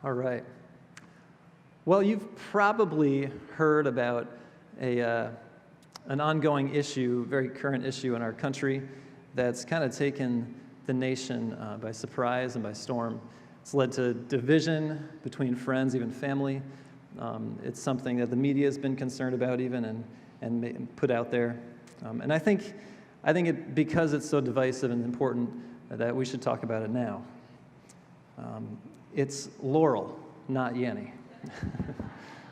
All right. Well, you've probably heard about an ongoing issue, very current issue in our country that's kind of taken the nation by surprise and by storm. It's led to division between friends, even family. It's something that the media has been concerned about even and put out there. And I think because it's so divisive and important that we should talk about it now. It's Laurel, not Yanny.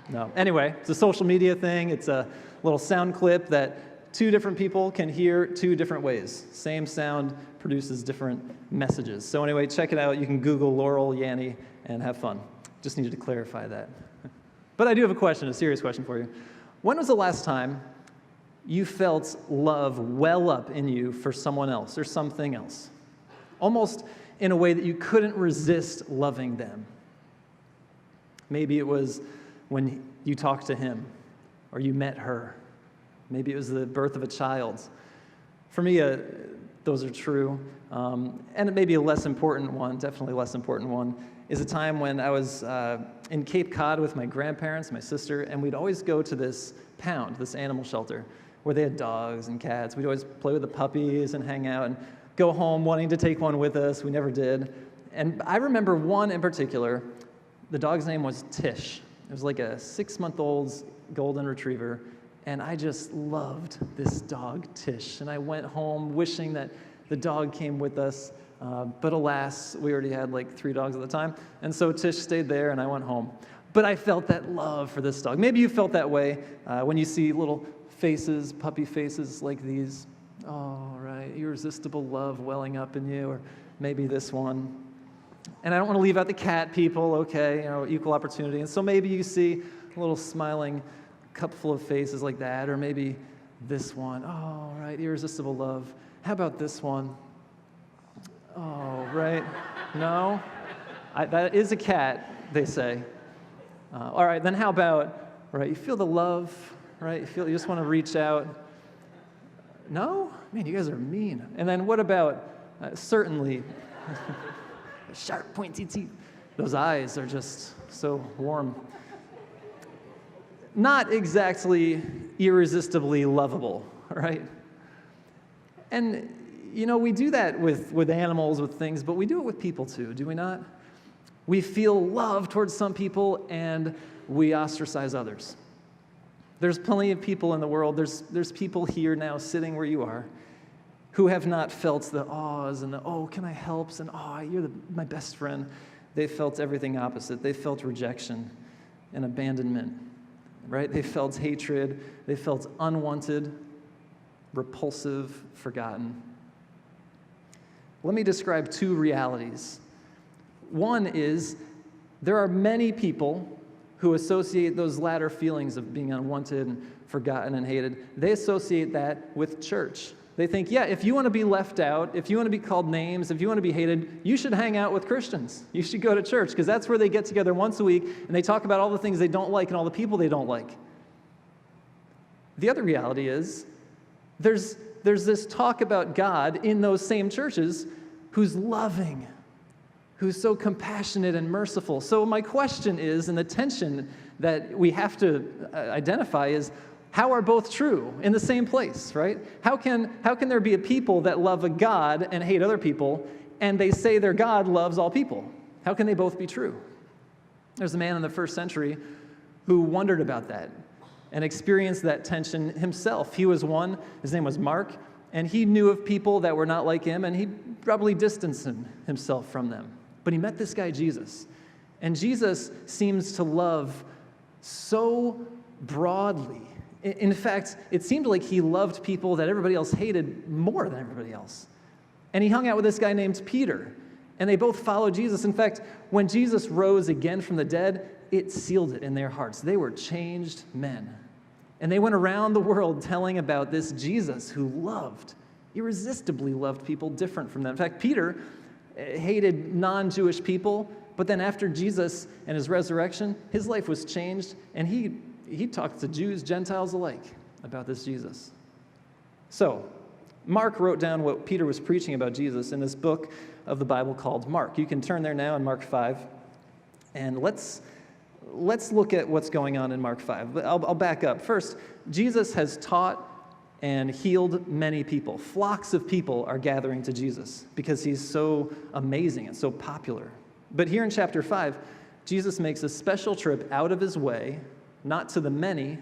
No. Anyway, it's a social media thing. It's a little sound clip that two different people can hear two different ways. Same sound produces different messages. So anyway, check it out. You can Google Laurel, Yanny, and have fun. Just needed to clarify that. But I do have a question, a serious question for you. When was the last time you felt love well up in you for someone else or something else? Almost in a way that you couldn't resist loving them. Maybe it was when you talked to him or you met her. Maybe it was the birth of a child. For me, those are true. And it may be a less important one, definitely less important one, is a time when I was in Cape Cod with my grandparents, my sister, and we'd always go to this pound, this animal shelter, where they had dogs and cats. We'd always play with the puppies and hang out and go home wanting to take one with us. We never did. And I remember one in particular. The dog's name was Tish. It was like a 6-month-old golden retriever, and I just loved this dog, Tish. And I went home wishing that the dog came with us, but alas, we already had like 3 dogs at the time, and so Tish stayed there, and I went home. But I felt that love for this dog. Maybe you felt that way when you see little faces, puppy faces like these. Oh, right, irresistible love welling up in you, or maybe this one. And I don't want to leave out the cat people, okay, equal opportunity. And so maybe you see a little smiling cup full of faces like that, or maybe this one. Oh, right, irresistible love. How about this one? Oh, right, no? That is a cat, they say. All right, then how about, right, you feel the love, right? You just want to reach out. No? Man, you guys are mean. And then what about, certainly, sharp, pointy teeth. Those eyes are just so warm. Not exactly irresistibly lovable, right? And, we do that with animals, with things, but we do it with people too, do we not? We feel love towards some people and we ostracize others. There's plenty of people in the world, there's people here now sitting where you are who have not felt the ahs and the, oh, can I help? And, oh, you're my best friend. They felt everything opposite. They felt rejection and abandonment, right? They felt hatred. They felt unwanted, repulsive, forgotten. Let me describe 2 realities. One is there are many people who associate those latter feelings of being unwanted and forgotten and hated. They associate that with church. They think, yeah, if you want to be left out, if you want to be called names, if you want to be hated, you should hang out with Christians. You should go to church, because that's where they get together once a week and they talk about all the things they don't like and all the people they don't like. The other reality is there's this talk about God in those same churches who's loving, who's so compassionate and merciful. So my question is, and the tension that we have to identify is, how are both true in the same place, right? How can there be a people that love a God and hate other people, and they say their God loves all people? How can they both be true? There's a man in the 1st century who wondered about that and experienced that tension himself. He was one, his name was Mark, and he knew of people that were not like him, and he probably distanced himself from them. But he met this guy, Jesus, and Jesus seems to love so broadly. In fact, it seemed like he loved people that everybody else hated more than everybody else. And he hung out with this guy named Peter, and they both followed Jesus. In fact, when Jesus rose again from the dead, it sealed it in their hearts. They were changed men. And they went around the world telling about this Jesus who irresistibly loved people different from them. In fact, Peter hated non-Jewish people, but then after Jesus and his resurrection, his life was changed, and he talked to Jews, Gentiles alike about this Jesus. So, Mark wrote down what Peter was preaching about Jesus in this book of the Bible called Mark. You can turn there now in Mark 5. And let's look at what's going on in Mark 5. But I'll back up. First, Jesus has taught and healed many people. Flocks of people are gathering to Jesus because he's so amazing and so popular. But here in chapter 5, Jesus makes a special trip out of his way, not to the many,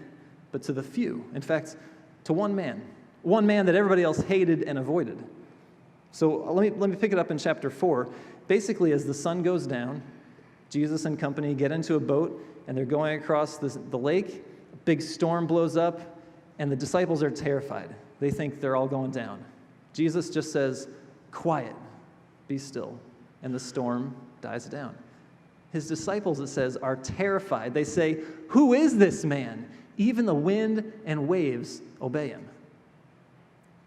but to the few. In fact, to one man that everybody else hated and avoided. So let me pick it up in chapter 4. Basically, as the sun goes down, Jesus and company get into a boat, and they're going across the lake. A big storm blows up, and the disciples are terrified. They think they're all going down. Jesus just says, "Quiet, be still," and the storm dies down. His disciples, it says, are terrified. They say, "Who is this man? Even the wind and waves obey him."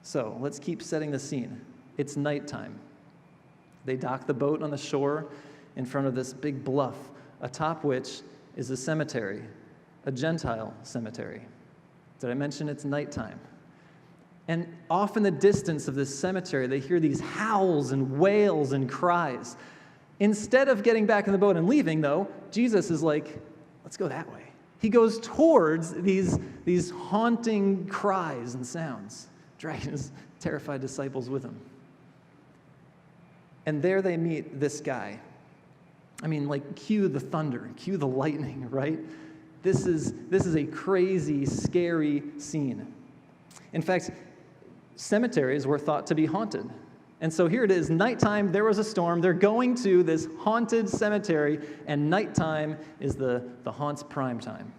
So let's keep setting the scene. It's nighttime. They dock the boat on the shore in front of this big bluff, atop which is a cemetery, a Gentile cemetery. Did I mention it's nighttime? And off in the distance of this cemetery, they hear these howls and wails and cries. Instead of getting back in the boat and leaving, though, Jesus is like, "Let's go that way." He goes towards these haunting cries and sounds, dragging his terrified disciples with him. And there they meet this guy. I mean, like, cue the thunder, cue the lightning, right? This is a crazy, scary scene. In fact, cemeteries were thought to be haunted. And so here it is, nighttime, there was a storm. They're going to this haunted cemetery, and nighttime is the haunt's prime time.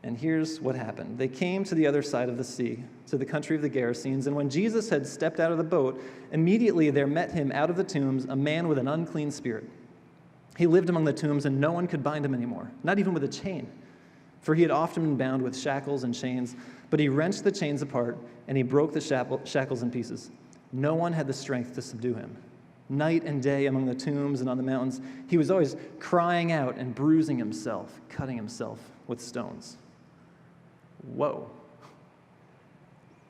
And here's what happened. They came to the other side of the sea, to the country of the Gerasenes, and when Jesus had stepped out of the boat, immediately there met him out of the tombs a man with an unclean spirit. He lived among the tombs, and no one could bind him anymore, not even with a chain, for he had often been bound with shackles and chains, but he wrenched the chains apart, and he broke the shackles in pieces. No one had the strength to subdue him. Night and day among the tombs and on the mountains, he was always crying out and bruising himself, cutting himself with stones. Whoa.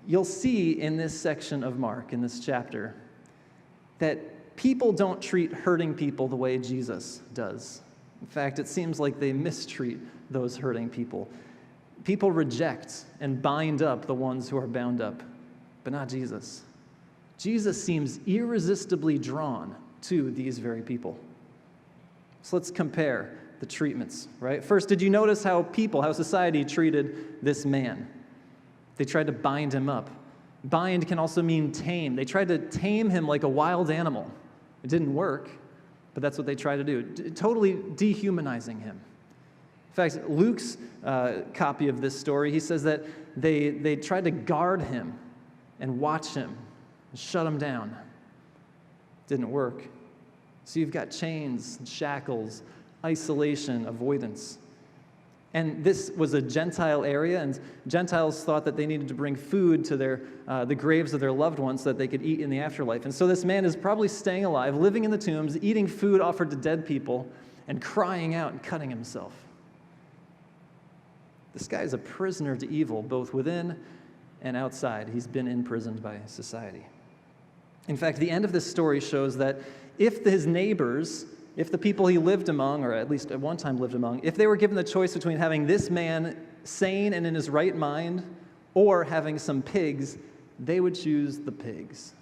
You'll see in this section of Mark, in this chapter, that people don't treat hurting people the way Jesus does. In fact, it seems like they mistreat those hurting people. People reject and bind up the ones who are bound up, but not Jesus. Jesus seems irresistibly drawn to these very people. So let's compare the treatments, right? First, did you notice how society treated this man? They tried to bind him up. Bind can also mean tame. They tried to tame him like a wild animal. It didn't work, but that's what they tried to do, totally dehumanizing him. In fact, Luke's copy of this story, he says that they tried to guard him and watch him, shut him down. Didn't work. So you've got chains, shackles, isolation, avoidance. And this was a Gentile area, and Gentiles thought that they needed to bring food to the graves of their loved ones so that they could eat in the afterlife. And so this man is probably staying alive, living in the tombs, eating food offered to dead people, and crying out and cutting himself. This guy is a prisoner to evil, both within and outside. He's been imprisoned by society. In fact, the end of this story shows that if his neighbors, if the people he lived among, or at least at one time lived among, if they were given the choice between having this man sane and in his right mind or having some pigs, they would choose the pigs.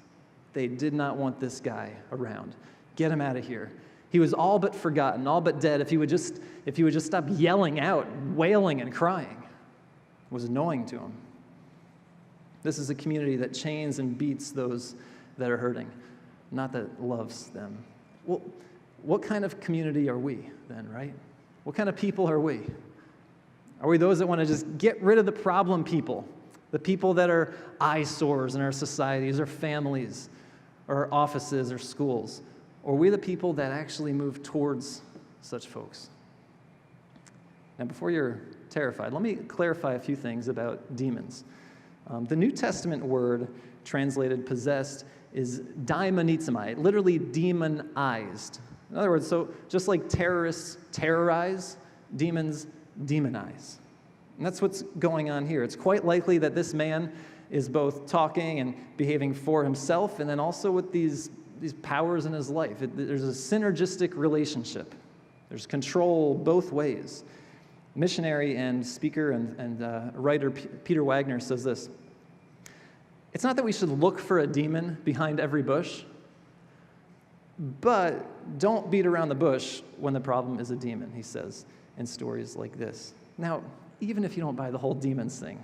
They did not want this guy around. Get him out of here. He was all but forgotten, all but dead if he would just stop yelling out, wailing and crying. It was annoying to him. This is a community that chains and beats those that are hurting, not that loves them. Well, what kind of community are we then, right? What kind of people are we? Are we those that want to just get rid of the problem people, the people that are eyesores in our societies or families or offices or schools? Or are we the people that actually move towards such folks? Now, before you're terrified, let me clarify a few things about demons. The New Testament word translated possessed is daimonizomai, literally demonized. In other words, so just like terrorists terrorize, demons demonize. And that's what's going on here. It's quite likely that this man is both talking and behaving for himself and then also with these powers in his life. There's a synergistic relationship There's control both ways. Missionary and speaker and writer Peter Wagner says this: "It's not that we should look for a demon behind every bush, but don't beat around the bush when the problem is a demon," he says in stories like this. Now, even if you don't buy the whole demons thing,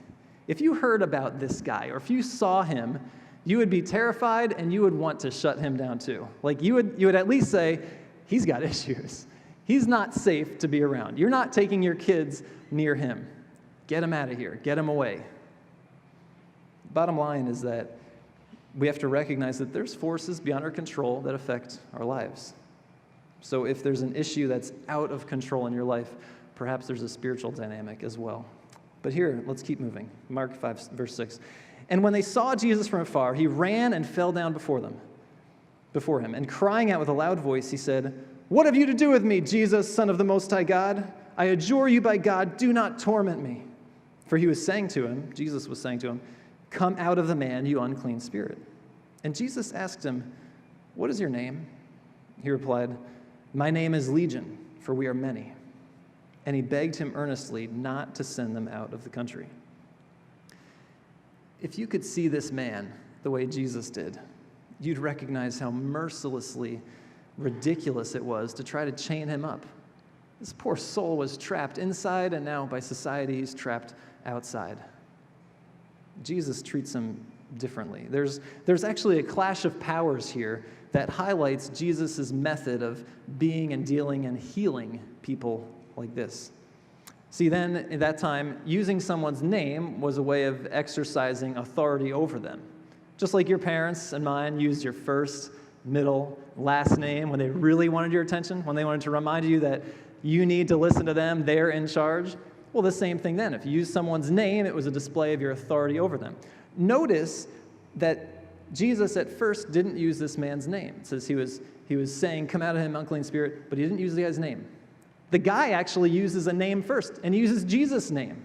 if you heard about this guy or if you saw him, you would be terrified and you would want to shut him down too. Like you would at least say, he's got issues. He's not safe to be around. You're not taking your kids near him. Get him out of here. Get him away. Bottom line is that we have to recognize that there's forces beyond our control that affect our lives. So if there's an issue that's out of control in your life, perhaps there's a spiritual dynamic as well. But here, let's keep moving. Mark 5, verse 6. "And when they saw Jesus from afar, he ran and fell down before him, and crying out with a loud voice, he said, 'What have you to do with me, Jesus, Son of the Most High God? I adjure you by God, do not torment me.' For he was saying to him," Jesus was saying to him, "Come out of the man, you unclean spirit." And Jesus asked him, "What is your name?" He replied, "My name is Legion, for we are many." And he begged him earnestly not to send them out of the country. If you could see this man the way Jesus did, you'd recognize how mercilessly ridiculous it was to try to chain him up. This poor soul was trapped inside, and now by society he's trapped outside. Jesus treats him differently. There's actually a clash of powers here that highlights Jesus' method of being and dealing and healing people like this. See, then, at that time, using someone's name was a way of exercising authority over them. Just like your parents and mine used your first, middle, last name when they really wanted your attention, when they wanted to remind you that you need to listen to them, they're in charge. Well, the same thing then. If you used someone's name, it was a display of your authority over them. Notice that Jesus at first didn't use this man's name. It says he was saying, "Come out of him, unclean spirit," but he didn't use the guy's name. The guy actually uses a name first, and he uses Jesus' name.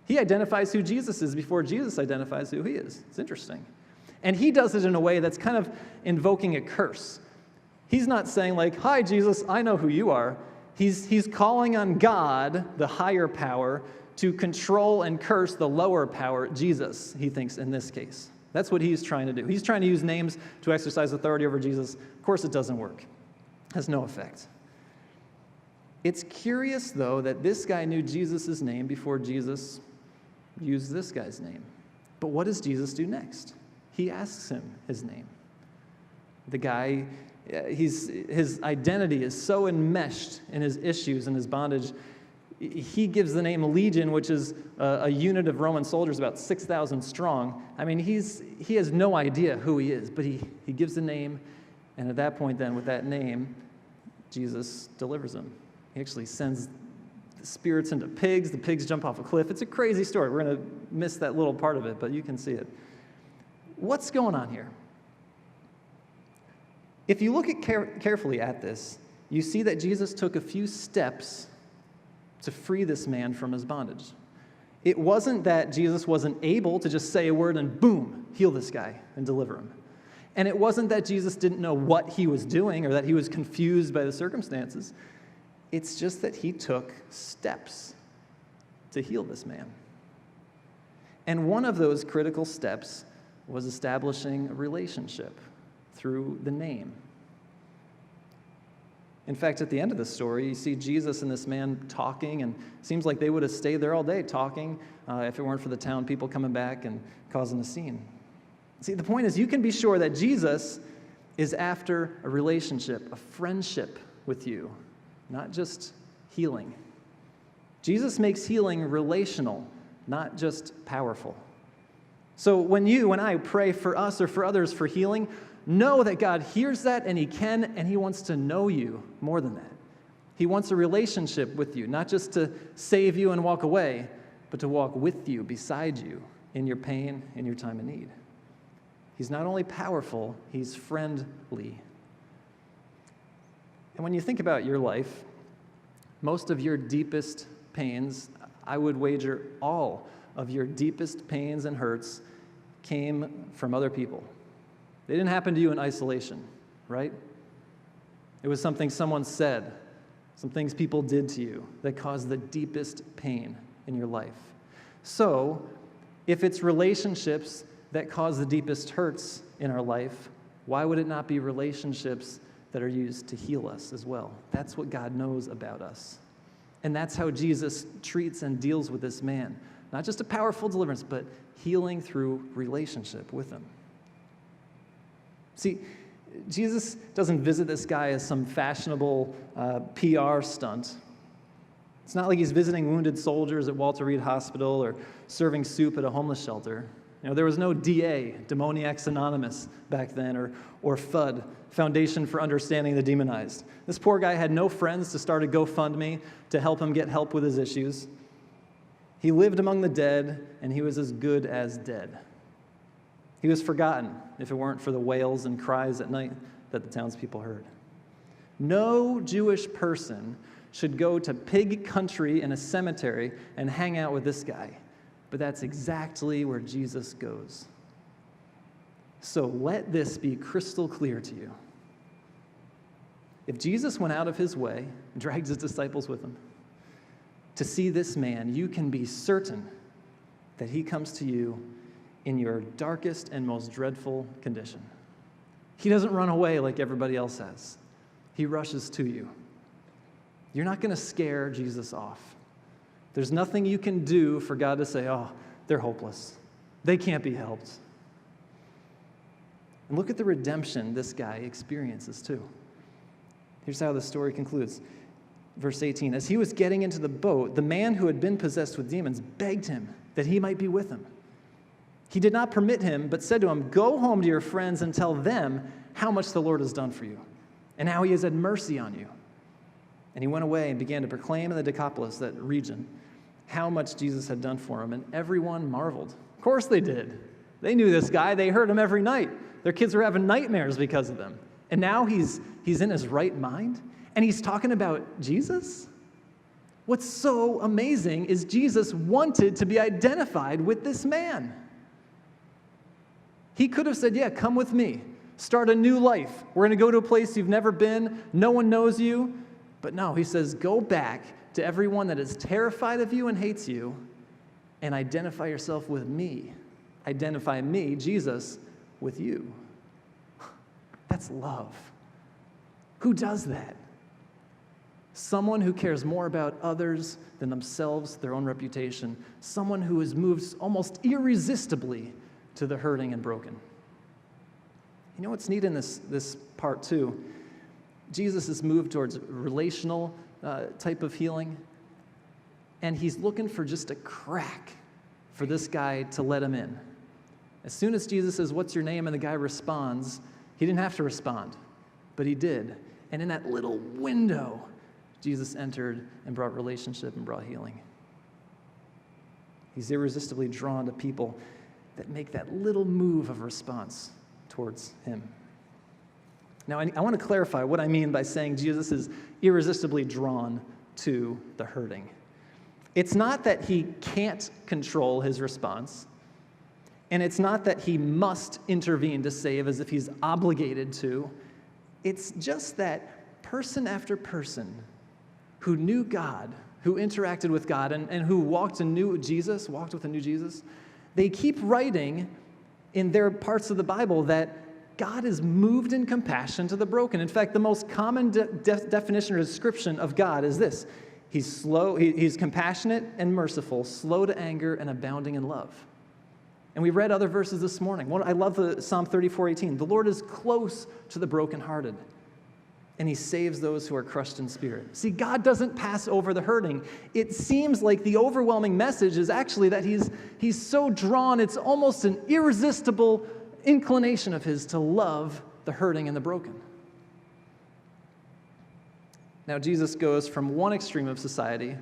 He identifies who Jesus is before Jesus identifies who he is. It's interesting. And he does it in a way that's kind of invoking a curse. He's not saying like, "Hi, Jesus, I know who you are." He's calling on God, the higher power, to control and curse the lower power, Jesus, he thinks in this case. That's what he's trying to do. He's trying to use names to exercise authority over Jesus. Of course, it doesn't work. It has no effect. It's curious, though, that this guy knew Jesus' name before Jesus used this guy's name. But what does Jesus do next? He asks him his name. The guy, his identity is so enmeshed in his issues and his bondage, he gives the name Legion, which is a unit of Roman soldiers, about 6,000 strong. I mean, he has no idea who he is, but he gives the name, and at that point then, with that name, Jesus delivers him. He actually sends the spirits into pigs. The pigs jump off a cliff. It's a crazy story. We're going to miss that little part of it, but you can see it. What's going on here? If you look carefully at this, you see that Jesus took a few steps to free this man from his bondage. It wasn't that Jesus wasn't able to just say a word and boom, heal this guy and deliver him. And it wasn't that Jesus didn't know what he was doing or that he was confused by the circumstances. It's just that he took steps to heal this man. And one of those critical steps was establishing a relationship through the name. In fact, at the end of the story, you see Jesus and this man talking, and it seems like they would have stayed there all day talking if it weren't for the town people coming back and causing a scene. See, the point is, you can be sure that Jesus is after a relationship, a friendship with you, not just healing. Jesus makes healing relational, not just powerful. So when I pray for us or for others for healing, know that God hears that and he can, and he wants to know you more than that. He wants a relationship with you, not just to save you and walk away, but to walk with you, beside you, in your pain, in your time of need. He's not only powerful, he's friendly. And when you think about your life, most of your deepest pains, I would wager all of your deepest pains and hurts came from other people. They didn't happen to you in isolation, right? It was something someone said, some things people did to you that caused the deepest pain in your life. So, if it's relationships that cause the deepest hurts in our life, why would it not be relationships that are used to heal us as well? That's what God knows about us. And that's how Jesus treats and deals with this man. Not just a powerful deliverance, but healing through relationship with him. See, Jesus doesn't visit this guy as some fashionable PR stunt. It's not like he's visiting wounded soldiers at Walter Reed Hospital or serving soup at a homeless shelter. There was no DA, Demoniacs Anonymous, back then, or FUD, Foundation for Understanding the Demonized. This poor guy had no friends to start a GoFundMe to help him get help with his issues. He lived among the dead, and he was as good as dead. He was forgotten if it weren't for the wails and cries at night that the townspeople heard. No Jewish person should go to pig country in a cemetery and hang out with this guy. But that's exactly where Jesus goes. So let this be crystal clear to you. If Jesus went out of his way and dragged his disciples with him to see this man, you can be certain that he comes to you in your darkest and most dreadful condition. He doesn't run away like everybody else has. He rushes to you. You're not going to scare Jesus off. There's nothing you can do for God to say, oh, they're hopeless. They can't be helped. And look at the redemption this guy experiences too. Here's how the story concludes. Verse 18, as he was getting into the boat, the man who had been possessed with demons begged him that he might be with him. He did not permit him, but said to him, go home to your friends and tell them how much the Lord has done for you, and how he has had mercy on you. And he went away and began to proclaim in the Decapolis, that region, how much Jesus had done for him, and everyone marveled. Of course they did. They knew this guy. They heard him every night. Their kids were having nightmares because of him. And now he's in his right mind, and he's talking about Jesus? What's so amazing is Jesus wanted to be identified with this man. He could have said, yeah, come with me. Start a new life. We're going to go to a place you've never been. No one knows you. But no, he says, go back to everyone that is terrified of you and hates you, and identify yourself with me. Identify me, Jesus, with you. That's love. Who does that? Someone who cares more about others than themselves, their own reputation. Someone who is moved almost irresistibly to the hurting and broken. You know what's neat in this part too? Jesus is moved towards relational type of healing, and he's looking for just a crack for this guy to let him in. As soon as Jesus says, what's your name? And the guy responds, he didn't have to respond, but he did. And in that little window, Jesus entered and brought relationship and brought healing. He's irresistibly drawn to people that make that little move of response towards him. Now, I want to clarify what I mean by saying Jesus is irresistibly drawn to the hurting. It's not that he can't control his response, and it's not that he must intervene to save as if he's obligated to. It's just that person after person who knew God, who interacted with God, and who walked with a new Jesus, they keep writing in their parts of the Bible that God is moved in compassion to the broken. In fact, the most common definition or description of God is this. He's compassionate and merciful, slow to anger, and abounding in love. And we read other verses this morning. I love the Psalm 34:18. The Lord is close to the brokenhearted, and he saves those who are crushed in spirit. See, God doesn't pass over the hurting. It seems like the overwhelming message is actually that he's so drawn, it's almost an irresistible inclination of his to love the hurting and the broken. Now, Jesus goes from one extreme of society,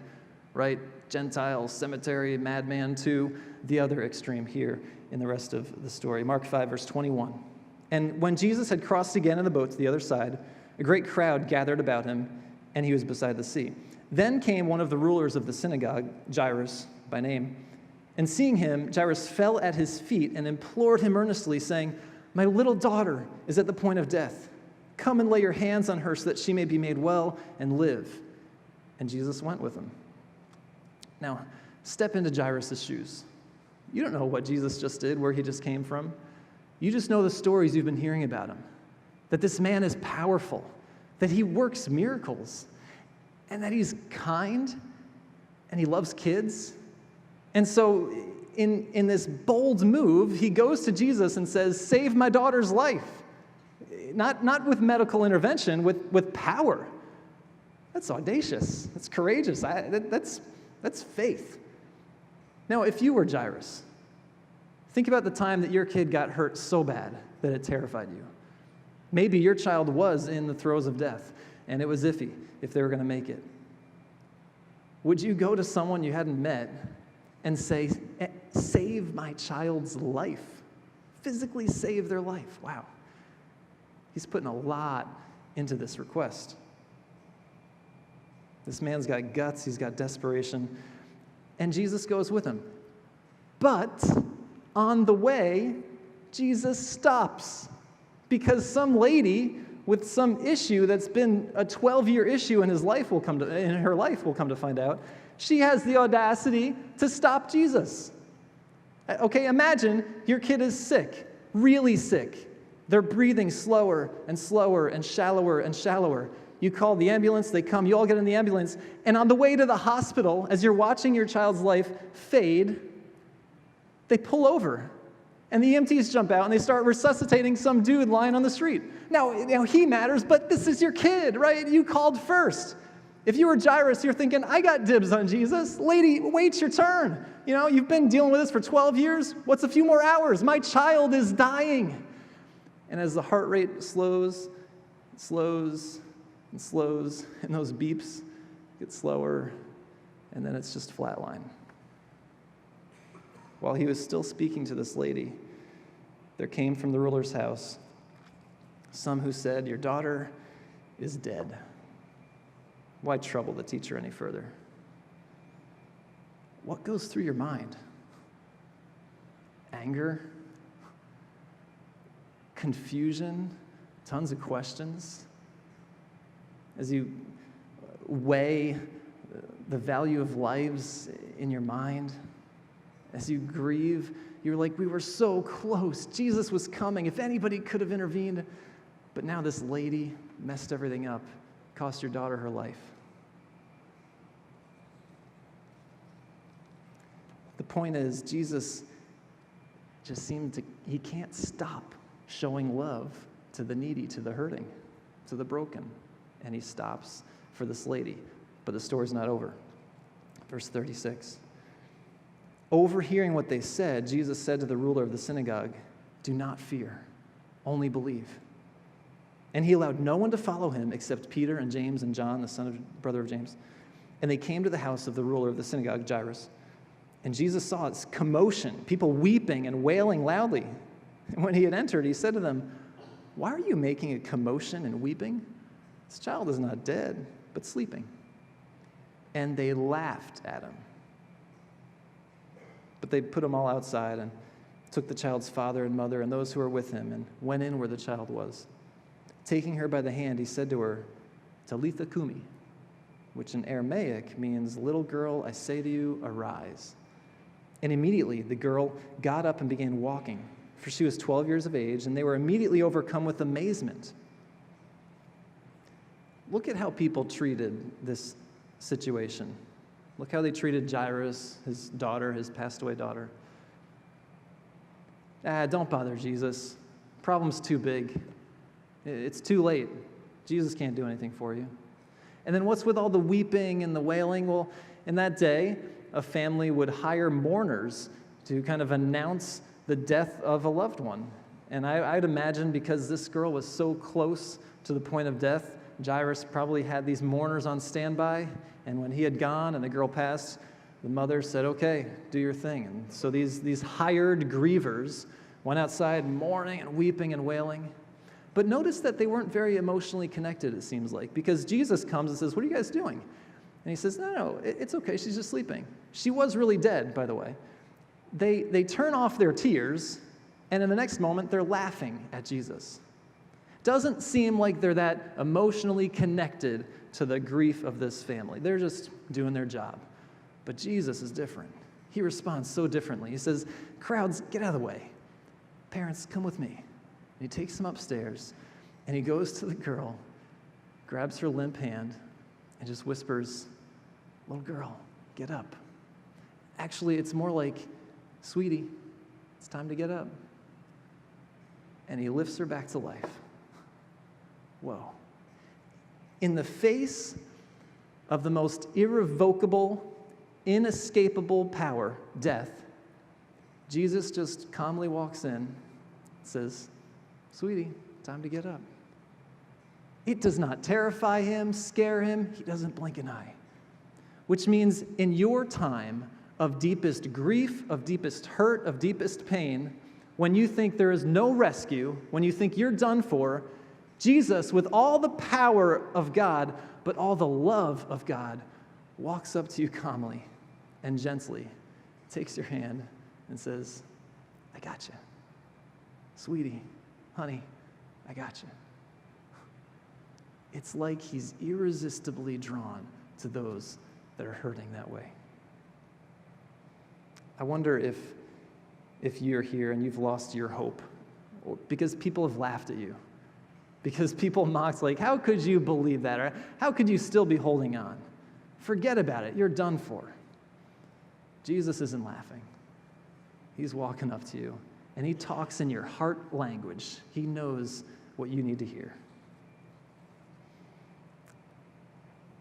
right, Gentile, cemetery, madman, to the other extreme here in the rest of the story. Mark 5, verse 21. And when Jesus had crossed again in the boat to the other side, a great crowd gathered about him, and he was beside the sea. Then came one of the rulers of the synagogue, Jairus by name, and seeing him, Jairus fell at his feet and implored him earnestly, saying, my little daughter is at the point of death. Come and lay your hands on her so that she may be made well and live. And Jesus went with him. Now, step into Jairus' shoes. You don't know what Jesus just did, where he just came from. You just know the stories you've been hearing about him. That this man is powerful, that he works miracles, and that he's kind, and he loves kids. And so in this bold move, he goes to Jesus and says, "Save my daughter's life." Not with medical intervention, with power. That's audacious. That's courageous. That's faith. Now, if you were Jairus, think about the time that your kid got hurt so bad that it terrified you. Maybe your child was in the throes of death, and it was iffy if they were going to make it. Would you go to someone you hadn't met and say, "Save my child's life"? Physically save their life. Wow. He's putting a lot into this request. This man's got guts, he's got desperation, and Jesus goes with him. But on the way, Jesus stops because some lady with some issue that's been a 12-year issue in her life will come to find out, she has the audacity to stop Jesus. Okay, imagine your kid is sick, really sick. They're breathing slower and slower and shallower and shallower. You call the ambulance, they come, you all get in the ambulance, and on the way to the hospital, as you're watching your child's life fade, they pull over, and the EMTs jump out, and they start resuscitating some dude lying on the street. Now he matters, but this is your kid, right? You called first. If you were Jairus, you're thinking, "I got dibs on Jesus. Lady, wait your turn. You've been dealing with this for 12 years. What's a few more hours? My child is dying." And as the heart rate slows, and those beeps get slower, and then it's just flatline. While he was still speaking to this lady, there came from the ruler's house some who said, "Your daughter is dead. Why trouble the teacher any further?" What goes through your mind? Anger? Confusion? Tons of questions? As you weigh the value of lives in your mind, as you grieve, you're like, "We were so close. Jesus was coming. If anybody could have intervened, but now this lady messed everything up, cost your daughter her life." The point is, Jesus just he can't stop showing love to the needy, to the hurting, to the broken. And he stops for this lady. But the story's not over. Verse 36. Overhearing what they said, Jesus said to the ruler of the synagogue, "Do not fear, only believe." And he allowed no one to follow him except Peter and James and John, the brother of James. And they came to the house of the ruler of the synagogue, Jairus. And Jesus saw its commotion, people weeping and wailing loudly. And when he had entered, he said to them, "Why are you making a commotion and weeping? This child is not dead, but sleeping." And they laughed at him. But they put him all outside and took the child's father and mother and those who were with him and went in where the child was. Taking her by the hand, he said to her, "Talitha kumi," which in Aramaic means, "Little girl, I say to you, arise." And immediately the girl got up and began walking, for she was 12 years of age, and they were immediately overcome with amazement. Look at how people treated this situation. Look how they treated Jairus, his daughter, his passed away daughter. Don't bother Jesus. Problem's too big. It's too late. Jesus can't do anything for you. And then what's with all the weeping and the wailing? Well, in that day, a family would hire mourners to kind of announce the death of a loved one. And I'd imagine because this girl was so close to the point of death, Jairus probably had these mourners on standby. And when he had gone and the girl passed, the mother said, "Okay, do your thing." And so these hired grievers went outside mourning and weeping and wailing. But notice that they weren't very emotionally connected, it seems like, because Jesus comes and says, "What are you guys doing?" And he says, No, it's okay, she's just sleeping. She was really dead, by the way. They turn off their tears, and in the next moment, they're laughing at Jesus. Doesn't seem like they're that emotionally connected to the grief of this family. They're just doing their job. But Jesus is different. He responds so differently. He says, crowds, get out of the way. Parents, come with me. And he takes them upstairs, and he goes to the girl, grabs her limp hand, and just whispers, little girl, get up. Actually, it's more like, sweetie, it's time to get up. And he lifts her back to life. Whoa. In the face of the most irrevocable, inescapable power, death, Jesus just calmly walks in and says, sweetie, time to get up. It does not terrify him, scare him. He doesn't blink an eye. Which means in your time of deepest grief, of deepest hurt, of deepest pain, when you think there is no rescue, when you think you're done for, Jesus, with all the power of God, but all the love of God, walks up to you calmly and gently, takes your hand and says, I got you. Sweetie, honey, I got you. It's like he's irresistibly drawn to those that are hurting that way. I wonder if you're here and you've lost your hope because people have laughed at you, because people mocked, like, how could you believe that? Or how could you still be holding on? Forget about it. You're done for. Jesus isn't laughing. He's walking up to you, and he talks in your heart language. He knows what you need to hear.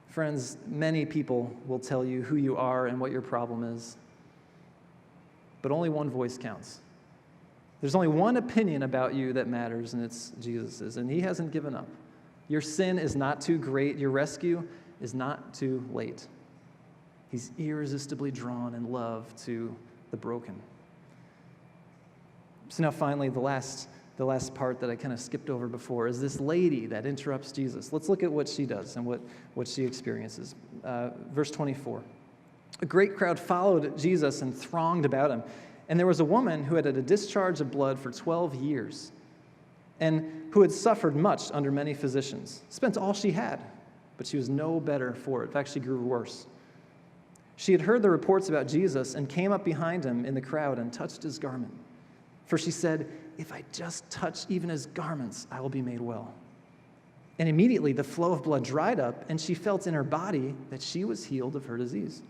Friends, many people will tell you who you are and what your problem is, but only one voice counts. There's only one opinion about you that matters, and it's Jesus's, and he hasn't given up. Your sin is not too great. Your rescue is not too late. He's irresistibly drawn in love to the broken. So now finally, the last part that I kind of skipped over before is this lady that interrupts Jesus. Let's look at what she does and what she experiences. Verse 24. A great crowd followed Jesus and thronged about him. And there was a woman who had had a discharge of blood for 12 years and who had suffered much under many physicians, spent all she had, but she was no better for it. In fact, she grew worse. She had heard the reports about Jesus and came up behind him in the crowd and touched his garment. For she said, if I just touch even his garments, I will be made well. And immediately the flow of blood dried up, and she felt in her body that she was healed of her disease.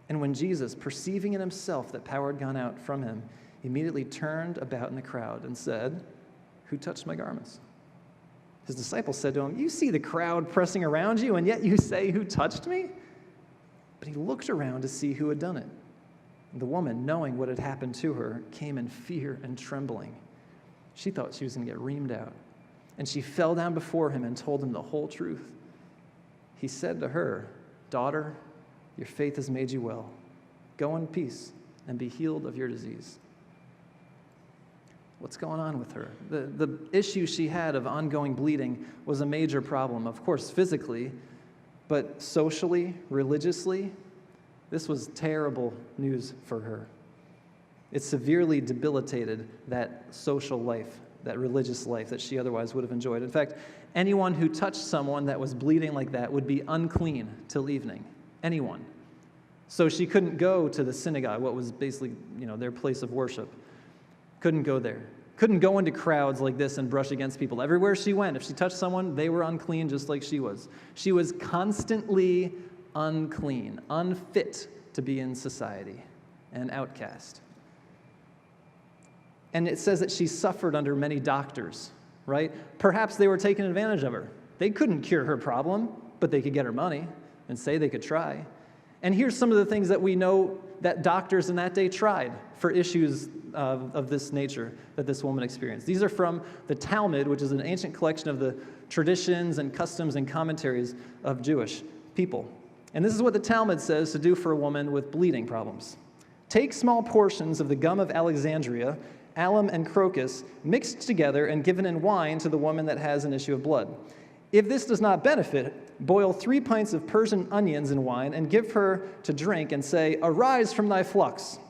And when Jesus, perceiving in himself that power had gone out from him, immediately turned about in the crowd and said, who touched my garments? His disciples said to him, you see the crowd pressing around you, and yet you say, who touched me? But he looked around to see who had done it. The woman, knowing what had happened to her, came in fear and trembling. She thought she was going to get reamed out. And she fell down before him and told him the whole truth. He said to her, daughter, your faith has made you well. Go in peace and be healed of your disease. What's going on with her? The issue she had of ongoing bleeding was a major problem, of course, physically, but socially, religiously, this was terrible news for her. It severely debilitated that social life, that religious life that she otherwise would have enjoyed. In fact, anyone who touched someone that was bleeding like that would be unclean till evening. Anyone. So she couldn't go to the synagogue, what was basically, their place of worship. Couldn't go there. Couldn't go into crowds like this and brush against people. Everywhere she went, if she touched someone, they were unclean just like she was. She was constantly unclean, unfit to be in society, an outcast. And it says that she suffered under many doctors, right? Perhaps they were taking advantage of her. They couldn't cure her problem, but they could get her money and say they could try. And here's some of the things that we know that doctors in that day tried for issues of this nature that this woman experienced. These are from the Talmud, which is an ancient collection of the traditions and customs and commentaries of Jewish people. And this is what the Talmud says to do for a woman with bleeding problems. Take small portions of the gum of Alexandria, alum and crocus, mixed together and given in wine to the woman that has an issue of blood. If this does not benefit, boil 3 pints of Persian onions in wine and give her to drink and say, arise from thy flux.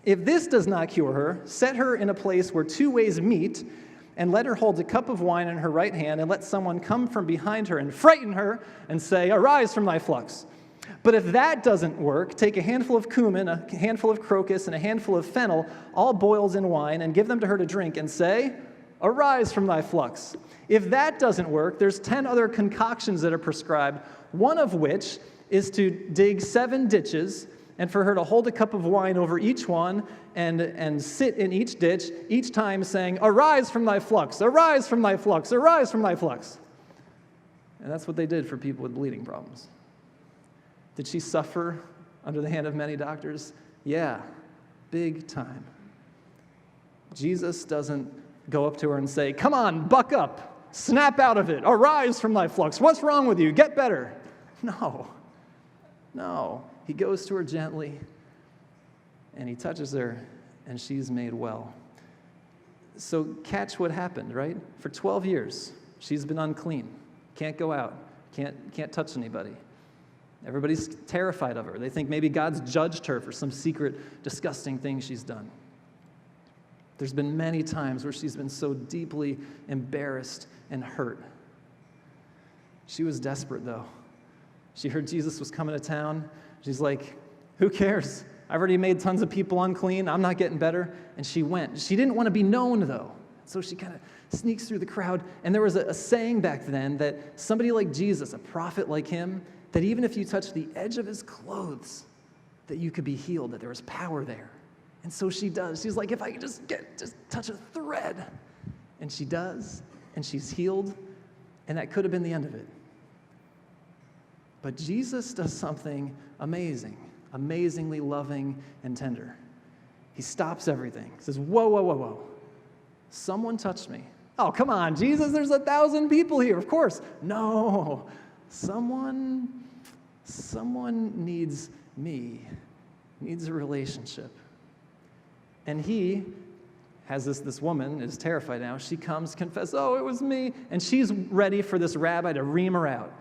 If this does not cure her, set her in a place where 2 ways meet and let her hold a cup of wine in her right hand, and let someone come from behind her and frighten her and say, 'Arise from thy flux.' But if that doesn't work, take a handful of cumin, a handful of crocus, and a handful of fennel, all boiled in wine, and give them to her to drink, and say, 'Arise from thy flux.' If that doesn't work, there's 10 other concoctions that are prescribed, one of which is to dig 7 ditches, and for her to hold a cup of wine over each one and sit in each ditch, each time saying, 'Arise from thy flux, arise from thy flux, arise from thy flux.'" And that's what they did for people with bleeding problems. Did she suffer under the hand of many doctors? Yeah, big time. Jesus doesn't go up to her and say, "Come on, buck up, snap out of it, arise from thy flux. What's wrong with you? Get better." No. He goes to her gently, and he touches her, and she's made well. So catch what happened, right? For 12 years, she's been unclean. Can't go out, can't touch anybody. Everybody's terrified of her. They think maybe God's judged her for some secret, disgusting thing she's done. There's been many times where she's been so deeply embarrassed and hurt. She was desperate, though. She heard Jesus was coming to town. She's like, "Who cares? I've already made tons of people unclean. I'm not getting better." And she went. She didn't want to be known, though. So she kind of sneaks through the crowd. And there was a saying back then that somebody like Jesus, a prophet like him, that even if you touch the edge of his clothes, that you could be healed, that there was power there. And so she does. She's like, "If I could just touch a thread." And she does, and she's healed, and that could have been the end of it. But Jesus does something amazing, amazingly loving and tender. He stops everything. He says, whoa. Someone touched me. Oh, come on, Jesus, there's 1,000 people here, of course. No, someone needs me, needs a relationship. And he has this woman is terrified now. She comes, confess, "Oh, it was me." And she's ready for this rabbi to ream her out.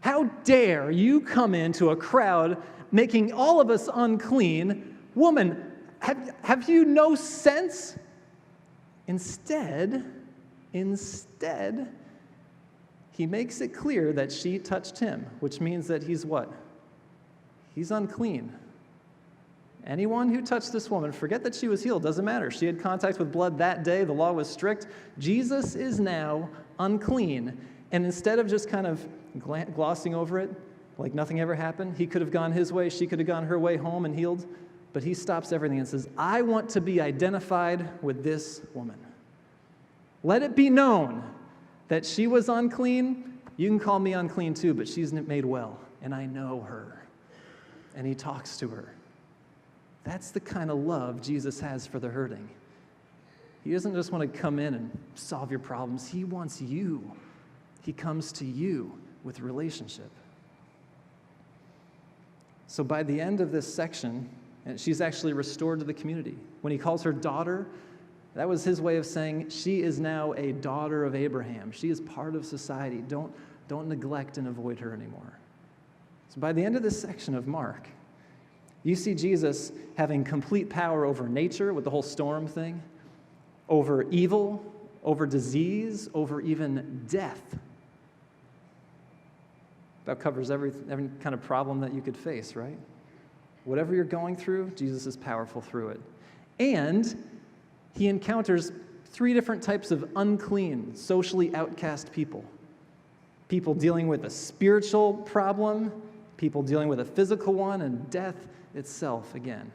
"How dare you come into a crowd making all of us unclean? Woman, have you no sense?" Instead, he makes it clear that she touched him, which means that he's what? He's unclean. Anyone who touched this woman, forget that she was healed, doesn't matter. She had contact with blood that day. The law was strict. Jesus is now unclean. And instead of just kind of glossing over it, like nothing ever happened, he could have gone his way, she could have gone her way home and healed, but he stops everything and says, "I want to be identified with this woman. Let it be known that she was unclean. You can call me unclean too, but she's made well, and I know her." And he talks to her. That's the kind of love Jesus has for the hurting. He doesn't just want to come in and solve your problems. He wants you. He comes to you with relationship. So by the end of this section, she's actually restored to the community. When he calls her daughter, that was his way of saying she is now a daughter of Abraham. She is part of society. Don't neglect and avoid her anymore. So by the end of this section of Mark, you see Jesus having complete power over nature with the whole storm thing, over evil, over disease, over even death. That covers every kind of problem that you could face, right? Whatever you're going through, Jesus is powerful through it. And he encounters 3 different types of unclean, socially outcast people. People dealing with a spiritual problem, people dealing with a physical one, and death itself again.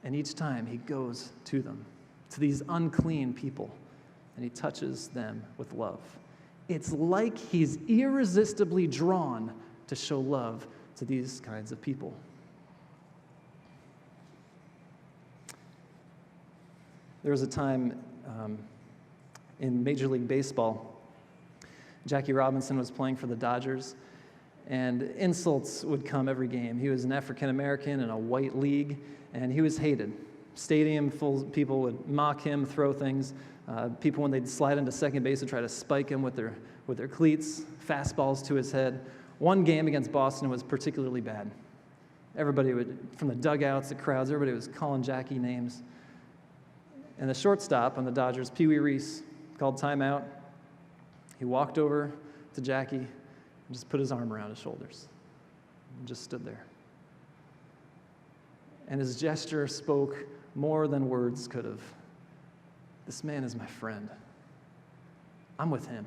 And each time he goes to them, to these unclean people, and he touches them with love. It's like he's irresistibly drawn to show love to these kinds of people. There was a time in Major League Baseball, Jackie Robinson was playing for the Dodgers, and insults would come every game. He was an African-American in a white league, and he was hated. Stadium full of people would mock him, throw things. People, when they'd slide into second base, would try to spike him with their cleats, fastballs to his head. One game against Boston was particularly bad. Everybody would, from the dugouts, the crowds, everybody was calling Jackie names. And the shortstop on the Dodgers, Pee Wee Reese, called time out. He walked over to Jackie and just put his arm around his shoulders and just stood there. And his gesture spoke more than words could have. This man is my friend. I'm with him.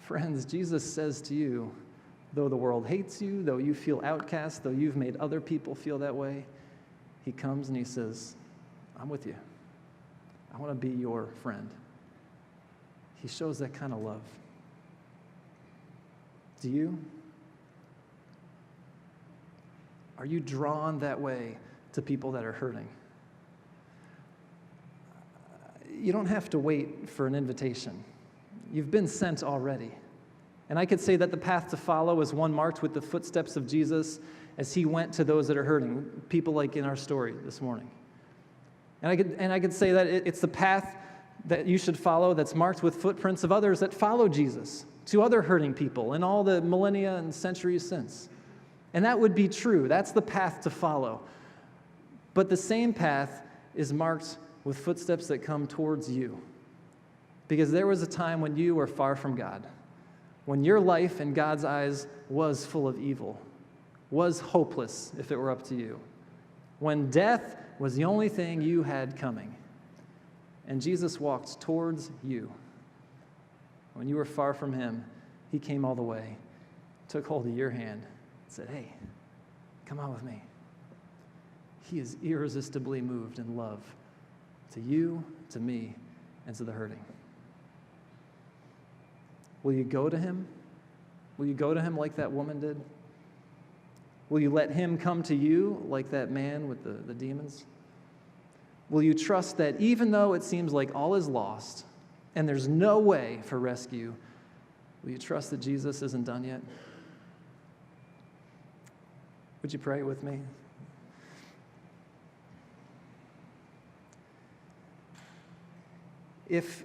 Friends, Jesus says to you, though the world hates you, though you feel outcast, though you've made other people feel that way, he comes and he says, I'm with you. I want to be your friend. He shows that kind of love. Do you? Are you drawn that way to people that are hurting? You don't have to wait for an invitation. You've been sent already. And I could say that the path to follow is one marked with the footsteps of Jesus as he went to those that are hurting, people like in our story this morning. And I could say that it's the path that you should follow that's marked with footprints of others that follow Jesus to other hurting people in all the millennia and centuries since. And that would be true. That's the path to follow. But the same path is marked with footsteps that come towards you. Because there was a time when you were far from God, when your life in God's eyes was full of evil, was hopeless if it were up to you, when death was the only thing you had coming. And Jesus walked towards you. When you were far from him, he came all the way, took hold of your hand, and said, hey, come on with me. He is irresistibly moved in love to you, to me, and to the hurting. Will you go to him? Will you go to him like that woman did? Will you let him come to you like that man with the demons? Will you trust that even though it seems like all is lost and there's no way for rescue, will you trust that Jesus isn't done yet? Would you pray with me? If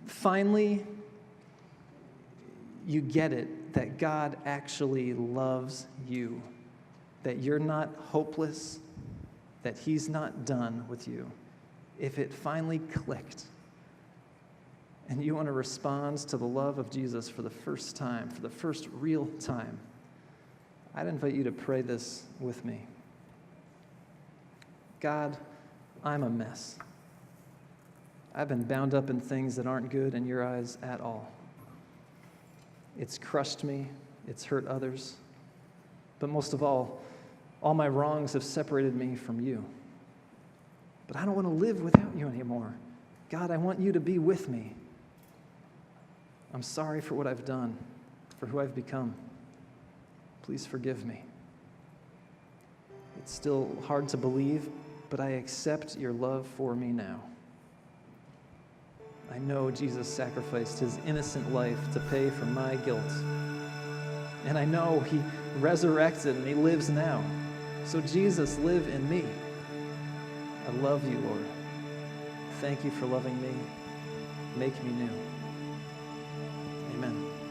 finally you get it, that God actually loves you, that you're not hopeless, that he's not done with you, if it finally clicked and you want to respond to the love of Jesus for the first time, for the first real time, I'd invite you to pray this with me. God, I'm a mess. I've been bound up in things that aren't good in your eyes at all. It's crushed me. It's hurt others. But most of all my wrongs have separated me from you. But I don't want to live without you anymore. God, I want you to be with me. I'm sorry for what I've done, for who I've become. Please forgive me. It's still hard to believe, but I accept your love for me now. I know Jesus sacrificed his innocent life to pay for my guilt. And I know he resurrected and he lives now. So Jesus, live in me. I love you, Lord. Thank you for loving me. Make me new. Amen.